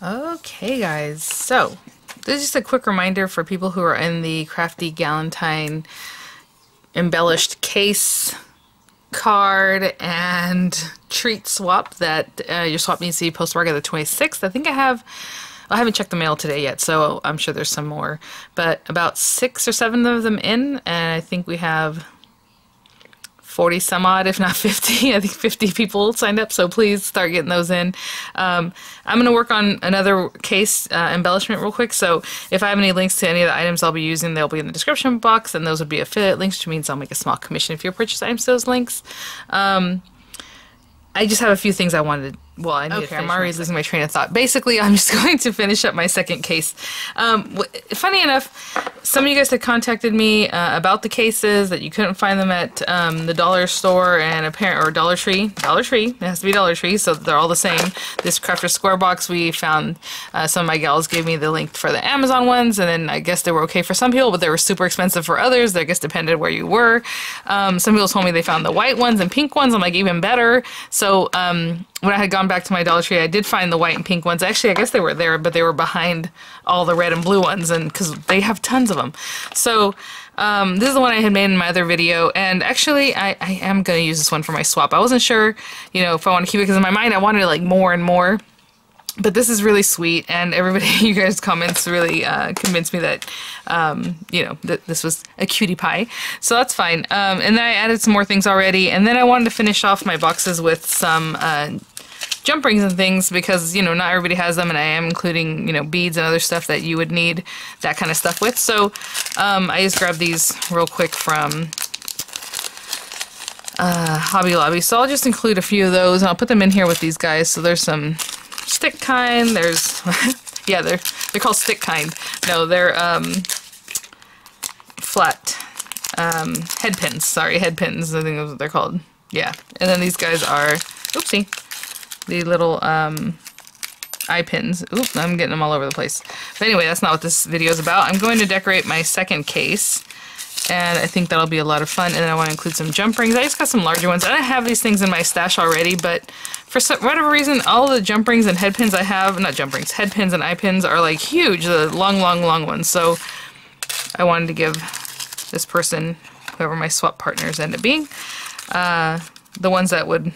Okay guys, so this is just a quick reminder for people who are in the Crafty Galentine embellished case, card, and treat swap that your swap needs to be postmarked the 26th. I haven't checked the mail today yet, so I'm sure there's some more, but about 6 or 7 of them in, and I think we have 40 some odd, if not 50. I think 50 people signed up, so please start getting those in. I'm going to work on another case embellishment real quick, so if I have any links to any of the items I'll be using, they'll be in the description box, and those would be affiliate links, which means I'll make a small commission if you purchase items to those links. I just have a few things I wanted to, well, I need to finish. I'm already losing my train of thought. Basically, I'm just going to finish up my second case. Funny enough, some of you guys had contacted me about the cases, that you couldn't find them at the dollar store and or Dollar Tree. Dollar Tree, it has to be Dollar Tree, so they're all the same. This Crafter Square box, we found, some of my gals gave me the link for the Amazon ones, and then I guess they were okay for some people, but they were super expensive for others. I guess depended where you were. Some people told me they found the white ones and pink ones. I'm like, even better. So when I had gone back to my Dollar Tree, I did find the white and pink ones. Actually, I guess they were there, but they were behind all the red and blue ones, and because they have tons of them. So this is the one I had made in my other video, and actually I am going to use this one for my swap. I wasn't sure, you know, if I want to keep it, because in my mind I wanted like more and more. But this is really sweet, and everybody, you guys' comments really convinced me that, you know, that this was a cutie pie. So that's fine. And then I added some more things already, and then I wanted to finish off my boxes with some jump rings and things, because, you know, not everybody has them, and I am including, you know, beads and other stuff that you would need that kind of stuff with. So I just grabbed these real quick from Hobby Lobby. So I'll just include a few of those, and I'll put them in here with these guys. So there's some stick kind, there's yeah, they're called stick kind. No, they're flat head pins. Sorry, head pins, I think that's what they're called. Yeah. And then these guys are, oopsie, the little eye pins. Oop, I'm getting them all over the place. But anyway, that's not what this video is about. I'm going to decorate my second case, and I think that'll be a lot of fun. And then I want to include some jump rings. I just got some larger ones. I have these things in my stash already, but for whatever reason, all the jump rings and head pins I have, not jump rings, head pins and eye pins are like huge, the long ones. So I wanted to give this person, whoever my swap partners end up being, the ones that would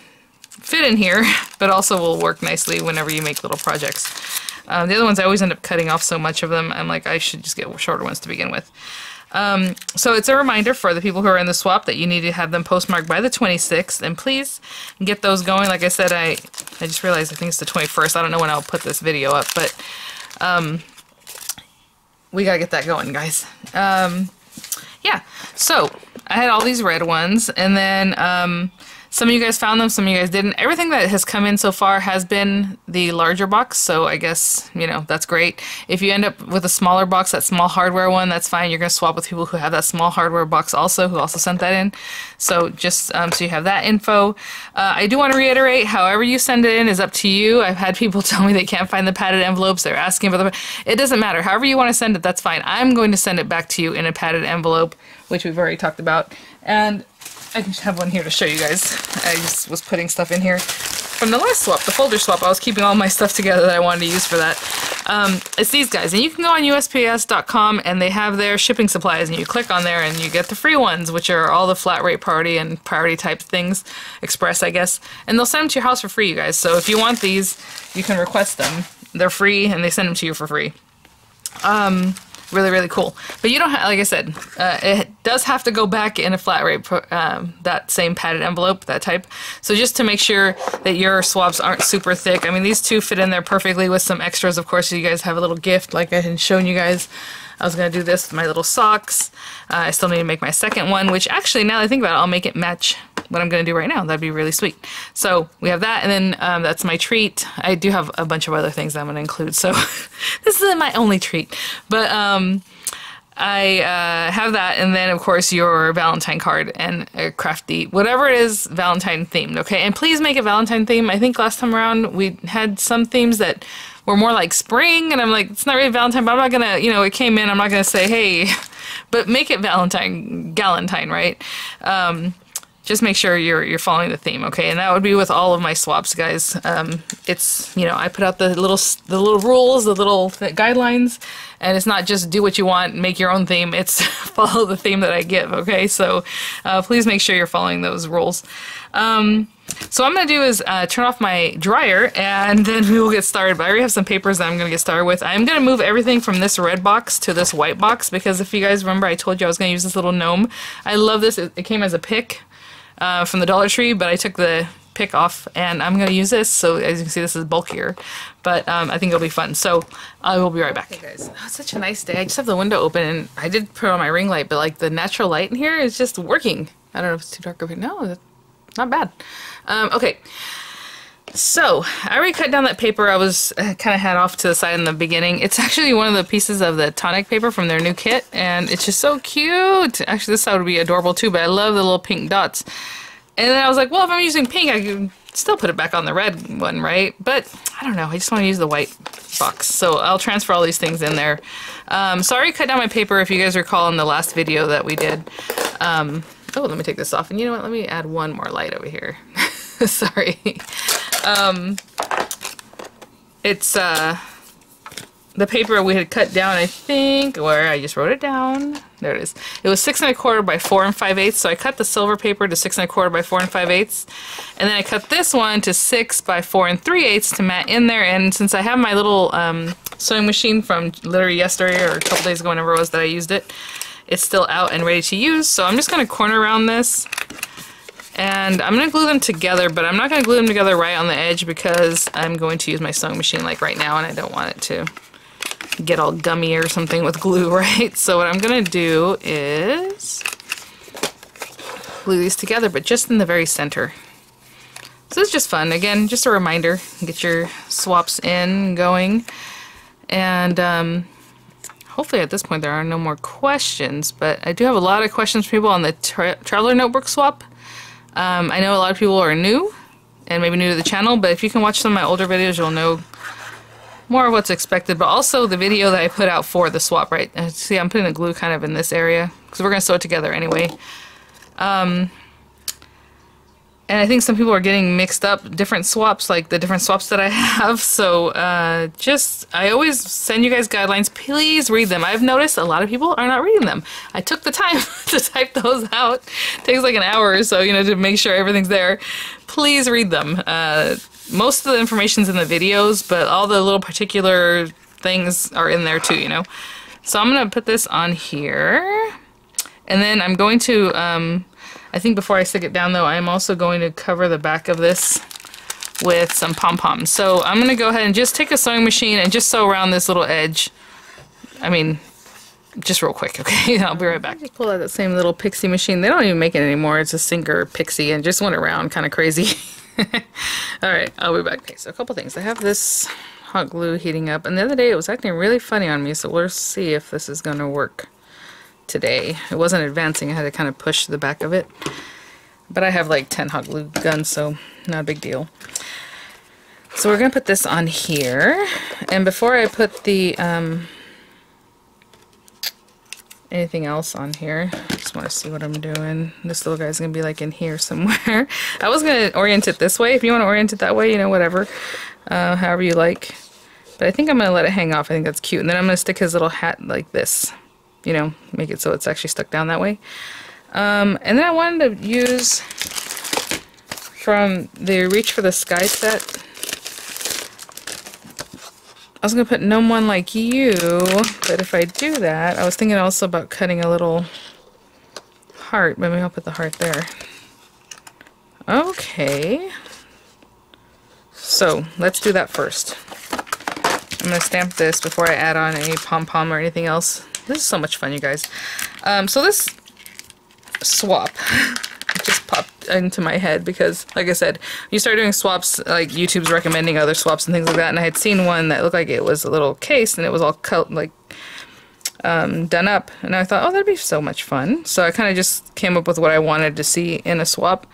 fit in here, but also will work nicely whenever you make little projects. The other ones, I always end up cutting off so much of them, I'm like, I should just get shorter ones to begin with. So it's a reminder for the people who are in the swap that you need to have them postmarked by the 26th, and please get those going. Like I said, I just realized I think it's the 21st. I don't know when I'll put this video up, but we gotta get that going, guys. Yeah, so I had all these red ones, and then some of you guys found them, some of you guys didn't. Everything that has come in so far has been the larger box, so I guess, you know, that's great. If you end up with a smaller box, that small hardware one, that's fine. You're going to swap with people who have that small hardware box also, who also sent that in. So just so you have that info. I do want to reiterate, however you send it in is up to you. I've had people tell me they can't find the padded envelopes. They're asking for the... It doesn't matter. However you want to send it, that's fine. I'm going to send it back to you in a padded envelope, which we've already talked about. And I just have one here to show you guys. I just was putting stuff in here from the last swap, the folder swap. I was keeping all my stuff together that I wanted to use for that. It's these guys, and you can go on USPS.com, and they have their shipping supplies, and you click on there and you get the free ones, which are all the flat rate priority and priority type things, express, I guess, and they'll send them to your house for free, you guys. So if you want these, you can request them. They're free, and they send them to you for free. Really cool. But you don't have, like I said, it does have to go back in a flat rate, that same padded envelope, that type. So just to make sure that your swaps aren't super thick. I mean, these two fit in there perfectly with some extras, of course. So you guys have a little gift, like I had shown you guys. I was going to do this with my little socks. I still need to make my second one, which actually, now that I think about it, I'll make it match what I'm going to do right now. That'd be really sweet. So we have that, and then that's my treat. I do have a bunch of other things that I'm going to include, so this isn't my only treat. But I have that, and then of course your Valentine card and a crafty, whatever it is, Valentine themed, okay? And please make it Valentine theme. I think last time around we had some themes that were more like spring, and I'm like, it's not really Valentine, but I'm not gonna, you know, it came in, I'm not gonna say, hey, but make it Valentine, Galentine, right? just make sure you're following the theme, okay? And that would be with all of my swaps, guys. It's, you know, I put out the little rules, the little guidelines, and it's not just do what you want, make your own theme. It's follow the theme that I give, okay? So please make sure you're following those rules. So what I'm going to do is turn off my dryer, and then we will get started. But I already have some papers that I'm going to get started with. I'm going to move everything from this red box to this white box, because if you guys remember, I told you I was going to use this little gnome. I love this. It came as a pick from the Dollar Tree, but I took the pick off, and I'm going to use this. So as you can see, this is bulkier, but I think it'll be fun. So I will be right back. Okay, guys, it's such a nice day. I just have the window open, and I did put on my ring light, but like the natural light in here is just working. I don't know if it's too dark over here. No, that's not bad. Okay, so I already cut down that paper I was kind of had off to the side in the beginning. It's actually one of the pieces of the tonic paper from their new kit, and it's just so cute. Actually, this side would be adorable too, but I love the little pink dots. And then I was like, well, if I'm using pink, I can still put it back on the red one, right? But I don't know, I just want to use the white box, so I'll transfer all these things in there. So I already cut down my paper, if you guys recall in the last video that we did. Oh, let me take this off, and you know what, let me add one more light over here. Sorry. It's the paper we had cut down, I think, where I just wrote it down. There it is. It was 6 1/4 by 4 5/8, so I cut the silver paper to 6 1/4 by 4 5/8, and then I cut this one to 6 by 4 3/8 to mat in there. And since I have my little sewing machine from literally yesterday or a couple days ago, whenever it was that I used it, it's still out and ready to use. So I'm just going to corner around this, and I'm going to glue them together, but I'm not going to glue them together right on the edge because I'm going to use my sewing machine like right now, and I don't want it to get all gummy or something with glue, right? So what I'm going to do is glue these together, but just in the very center. So it's just fun. Again, just a reminder, get your swaps in going, and hopefully at this point there are no more questions, but I do have a lot of questions from people on the Traveler Notebook swap. I know a lot of people are new and maybe new to the channel, but if you can watch some of my older videos, you'll know more of what's expected, but also the video that I put out for the swap, right? See, I'm putting the glue kind of in this area because we're going to sew it together anyway. And I think some people are getting mixed up different swaps, like the different swaps that I have. So I always send you guys guidelines. Please read them. I've noticed a lot of people are not reading them. I took the time to type those out. It takes like an hour or so, you know, to make sure everything's there. Please read them. Most of the information's in the videos, but all the little particular things are in there too, you know. So I'm going to put this on here. And then I'm going to, I think before I stick it down though, I'm also going to cover the back of this with some pom-poms. So I'm going to go ahead and just take a sewing machine and just sew around this little edge. I mean, just real quick, okay? I'll be right back. Just pull out that same little pixie machine. They don't even make it anymore. It's a Sinker Pixie and just went around kind of crazy. Alright, I'll be back. Okay, so a couple things. I have this hot glue heating up, and the other day it was acting really funny on me, so we'll see if this is going to work today. It wasn't advancing. I had to kind of push the back of it, but I have like 10 hot glue guns, so not a big deal. So we're going to put this on here, and before I put the anything else on here, I just want to see what I'm doing. This little guy's going to be like in here somewhere. I was going to orient it this way. If you want to orient it that way, you know, whatever, however you like. But I think I'm going to let it hang off. I think that's cute. And then I'm going to stick his little hat like this, you know, make it so it's actually stuck down that way. And then I wanted to use from the Reach for the Sky set. I was going to put Gnome One Like You, but if I do that, I was thinking also about cutting a little heart. Maybe I'll put the heart there. Okay. So, let's do that first. I'm going to stamp this before I add on any pom-pom or anything else. This is so much fun, you guys. So this swap just popped into my head because, like I said, you start doing swaps, like YouTube's recommending other swaps and things like that, and I had seen one that looked like it was a little case and it was all cut, like done up, and I thought, oh, that'd be so much fun. So I kind of just came up with what I wanted to see in a swap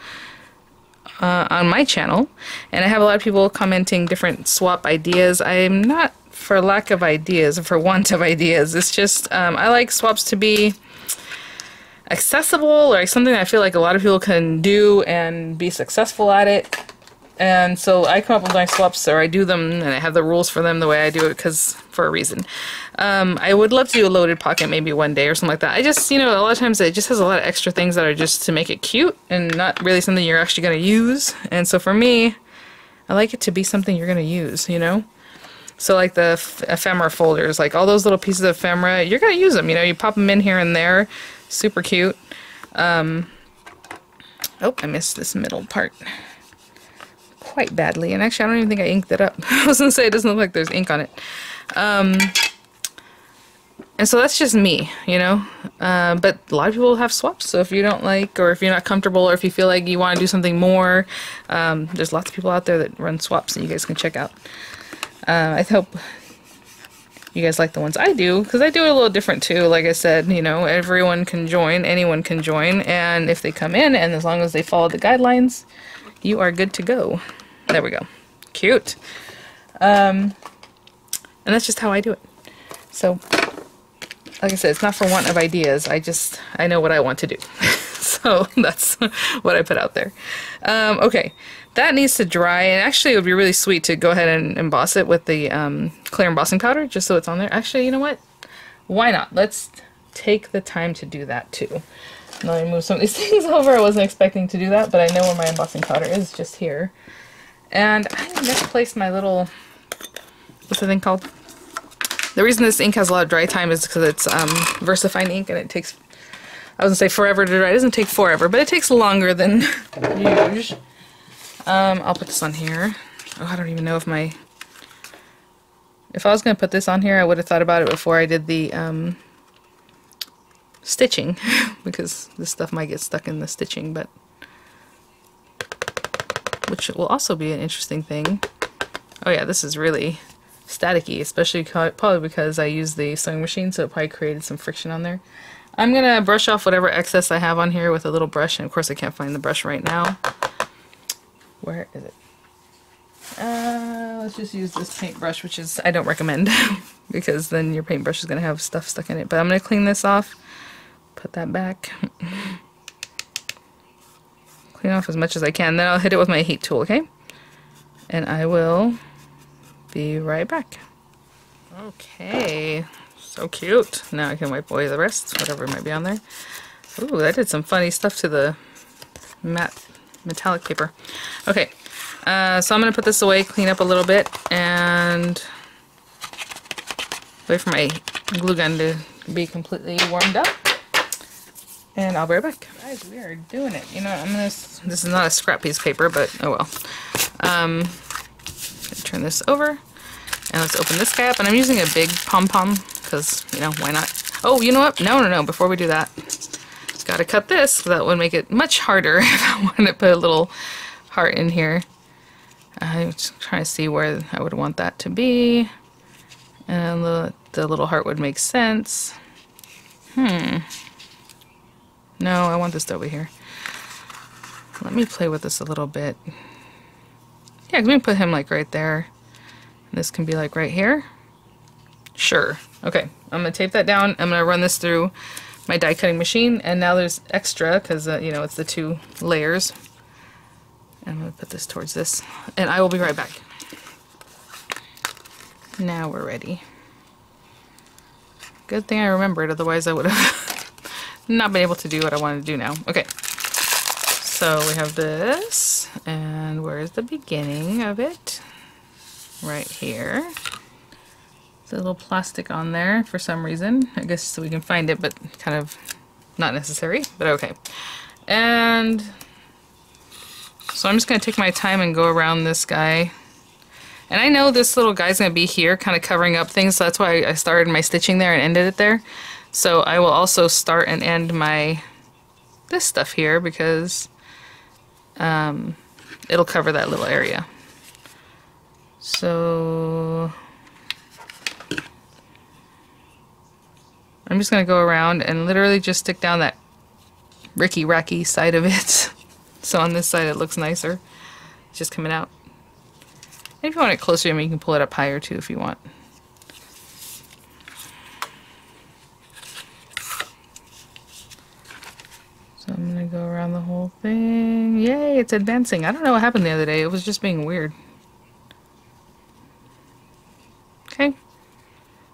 on my channel, and I have a lot of people commenting different swap ideas. I'm not for lack of ideas, or for want of ideas. It's just I like swaps to be accessible, or like something that I feel like a lot of people can do and be successful at it. And so I come up with my swaps, or I do them, and I have the rules for them the way I do it, because for a reason. I would love to do a loaded pocket maybe one day or something like that. I just, you know, a lot of times it just has a lot of extra things that are just to make it cute and not really something you're actually going to use. And so for me, I like it to be something you're going to use, you know? So like the ephemera folders, like all those little pieces of ephemera, you're going to use them, you know? You pop them in here and there. Super cute. Oh, I missed this middle part quite badly, and actually I don't even think I inked it up. I was gonna say it doesn't look like there's ink on it. And so that's just me, you know, but a lot of people have swaps, so if you don't like, or if you're not comfortable, or if you feel like you want to do something more, there's lots of people out there that run swaps and you guys can check out. I hope you guys like the ones I do, because I do it a little different too. Like I said, you know, everyone can join, anyone can join, and if they come in, and as long as they follow the guidelines, you are good to go. There we go. Cute. And that's just how I do it. So, like I said, it's not for want of ideas. I know what I want to do. So that's what I put out there. Okay, that needs to dry, and actually it would be really sweet to go ahead and emboss it with the clear embossing powder, just so it's on there. Actually, you know what? Why not? Let's take the time to do that too. Now let me move some of these things over. I wasn't expecting to do that, but I know where my embossing powder is, just here. And I misplaced my little, what's the thing called? The reason this ink has a lot of dry time is because it's VersaFine ink, and it takes, I was gonna say forever to dry. It doesn't take forever, but it takes longer than usual. I'll put this on here. Oh, I don't even know if if I was gonna put this on here, I would have thought about it before I did the stitching, because this stuff might get stuck in the stitching, but which will also be an interesting thing. Oh yeah, this is really staticky, especially probably because I used the sewing machine, so it probably created some friction on there. I'm gonna brush off whatever excess I have on here with a little brush, and of course I can't find the brush right now. Where is it? Let's just use this paintbrush, which is, I don't recommend, because then your paintbrush is gonna have stuff stuck in it. But I'm gonna clean this off. Put that back. Clean off as much as I can. Then I'll hit it with my heat tool, okay? And I will be right back. Okay. So cute. Now I can wipe away the rest, whatever might be on there. Ooh, I did some funny stuff to the matte metallic paper. Okay. So I'm going to put this away, clean up a little bit, and wait for my glue gun to be completely warmed up. And I'll be right back. Guys, we are doing it. You know, this is not a scrap piece of paper, but oh well. Turn this over, and let's open this guy up. And I'm using a big pom-pom, because, you know, why not? Oh, you know what? No. Before we do that, gotta cut this, so that would make it much harder if I wanted to put a little heart in here. I'm just trying to see where I would want that to be. And the little heart would make sense. No, I want this over here. Let me play with this a little bit. Yeah, let me put him like right there. And this can be like right here. Sure. Okay, I'm gonna tape that down. I'm gonna run this through my die cutting machine, and now there's extra because you know, it's the 2 layers. I'm gonna put this towards this, and I will be right back. Now we're ready. Good thing I remembered, otherwise I would have not been able to do what I wanted to do now. Okay, so we have this, and where's the beginning of it? Right here. There's a little plastic on there for some reason. I guess so we can find it, but kind of not necessary, but okay. And so I'm just going to take my time and go around this guy. And I know this little guy's going to be here kind of covering up things, so that's why I started my stitching there and ended it there. So I will also start and end this stuff here, because it'll cover that little area. So I'm just going to go around and literally just stick down that ricky-racky side of it. So on this side it looks nicer. It's just coming out. And if you want it closer, I mean, you can pull it up higher too if you want. whole thing. Yay, it's advancing. I don't know what happened the other day. It was just being weird. Okay.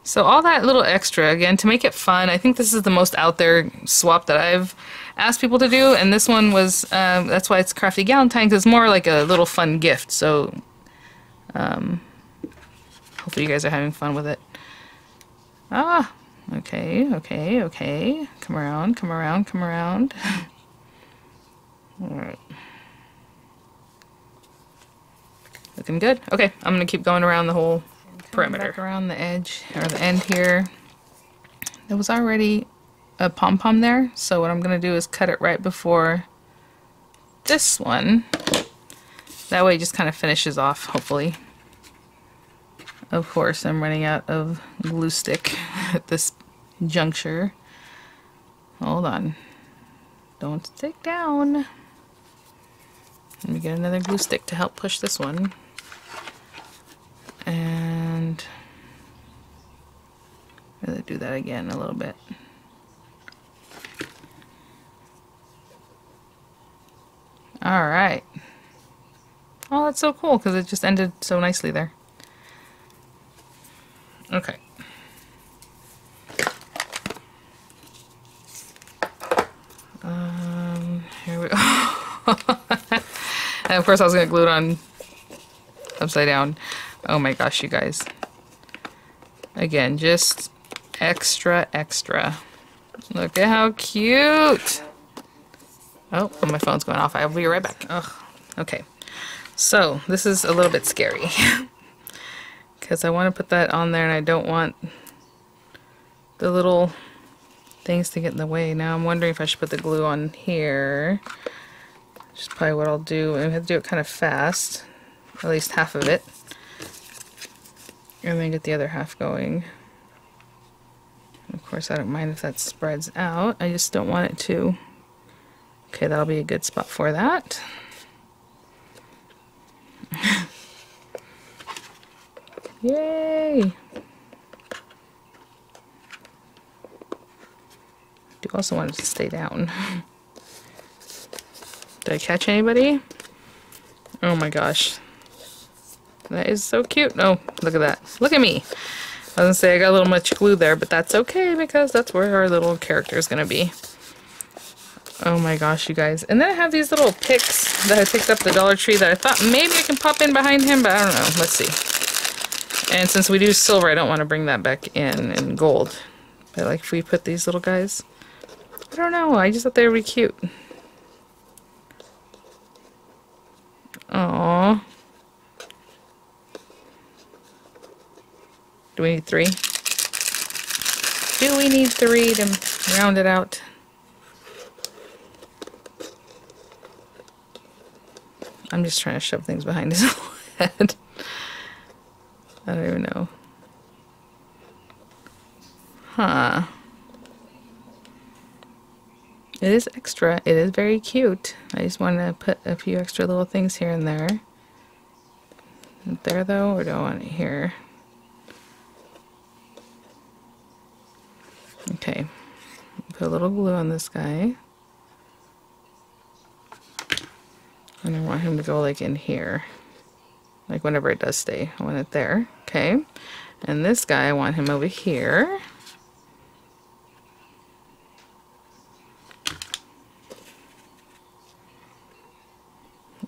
So all that little extra, again, to make it fun. I think this is the most out there swap that I've asked people to do. And this one was, that's why it's Crafty Galentine, because it's more like a little fun gift. So hopefully you guys are having fun with it. Ah, okay, okay, okay. Come around, come around, come around. Alright. Looking good. Okay, I'm going to keep going around the whole perimeter. Back around the edge, or the end here. There was already a pom-pom there, so what I'm going to do is cut it right before this one. That way it just kind of finishes off, hopefully. Of course, I'm running out of glue stick at this juncture. Hold on. Don't stick down. Let me get another glue stick to help push this one. And really do that again a little bit. All right. Oh, that's so cool because it just ended so nicely there. Okay. Here we go. And of course I was going to glue it on upside down. Oh my gosh, you guys. Again, just extra, extra. Look at how cute. Oh, my phone's going off. I'll be right back. Ugh. Okay. So, this is a little bit scary. Because I want to put that on there and I don't want the little things to get in the way. Now I'm wondering if I should put the glue on here. Which is probably what I'll do. I have to do it kind of fast. At least half of it. And then get the other half going. Of course, I don't mind if that spreads out. I just don't want it to. Okay, that'll be a good spot for that. Yay! Do also want it to stay down. Did I catch anybody? Oh my gosh. That is so cute. Oh, look at that. Look at me. I was gonna say I got a little much glue there, but that's okay because that's where our little character is gonna be. Oh my gosh, you guys. And then I have these little picks that I picked up at the Dollar Tree that I thought maybe I can pop in behind him, but I don't know. Let's see. And since we do silver, I don't want to bring that back in gold. But like if we put these little guys, I don't know. I just thought they would be cute. Aww. Do we need 3? Do we need 3 to round it out? I'm just trying to shove things behind his head. I don't even know. Huh. It is extra. It is very cute. I just want to put a few extra little things here and there. There though, or do I want it here? Okay. Put a little glue on this guy. And I want him to go like in here. Like whenever it does stay. I want it there. Okay. And this guy, I want him over here.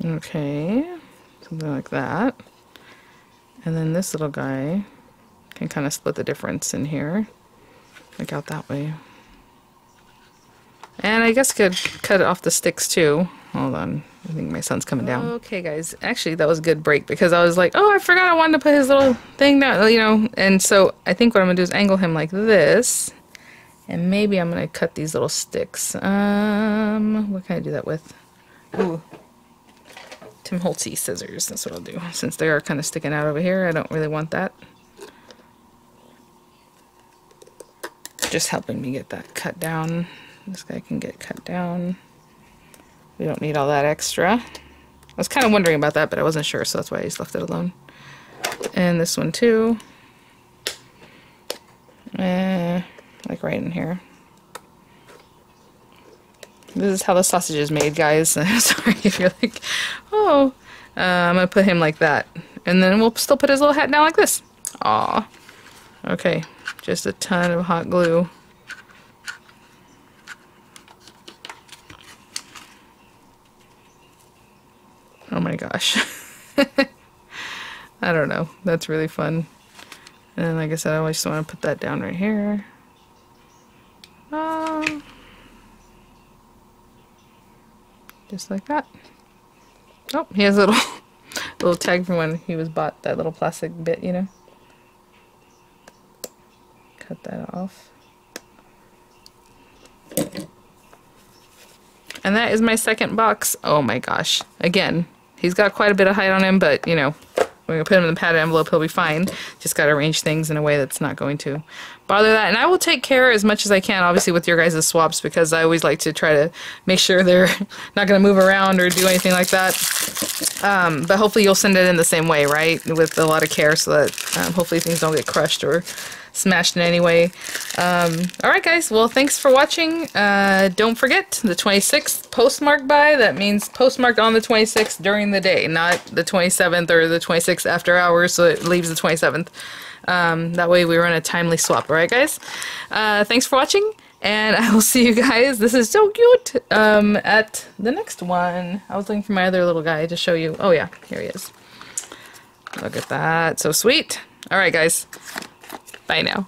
Okay. Something like that. And then this little guy can kind of split the difference in here. Like out that way. And I guess I could cut it off the sticks too. Hold on. I think my son's coming down. Okay, guys. Actually, that was a good break because I was like, oh, I forgot I wanted to put his little thing down, you know. And so I think what I'm going to do is angle him like this. And maybe I'm going to cut these little sticks. What can I do that with? Ooh. Tim Holtz scissors. That's what I'll do. Since they are kind of sticking out over here, I don't really want that. Just helping me get that cut down. This guy can get cut down. We don't need all that extra. I was kind of wondering about that, but I wasn't sure, so that's why I just left it alone. And this one too. Like right in here. This is how the sausage is made, guys. Sorry if you're like, oh. I'm gonna put him like that. And then we'll still put his little hat down like this. Aw. Okay, just a ton of hot glue. Oh my gosh. I don't know. That's really fun. And like I said, I just want to put that down right here. Just like that. Oh, he has a little tag from when he was bought, that little plastic bit, you know. Cut that off. And that is my second box. Oh my gosh. Again, he's got quite a bit of height on him, but you know, we're gonna put him in the padded envelope, he'll be fine. Just gotta arrange things in a way that's not going to bother that. And I will take care as much as I can, obviously, with your guys' swaps, because I always like to try to make sure they're not gonna move around or do anything like that. But hopefully you'll send it in the same way, right? With a lot of care, so that hopefully things don't get crushed or smashed in any way. Alright guys, well thanks for watching. Don't forget, the 26th postmarked by, that means postmarked on the 26th during the day, not the 27th or the 26th after hours, so it leaves the 27th. That way we run a timely swap, alright guys? Thanks for watching, and I will see you guys, this is so cute, at the next one. I was looking for my other little guy to show you. Oh yeah, here he is. Look at that, so sweet. Alright guys. Bye now.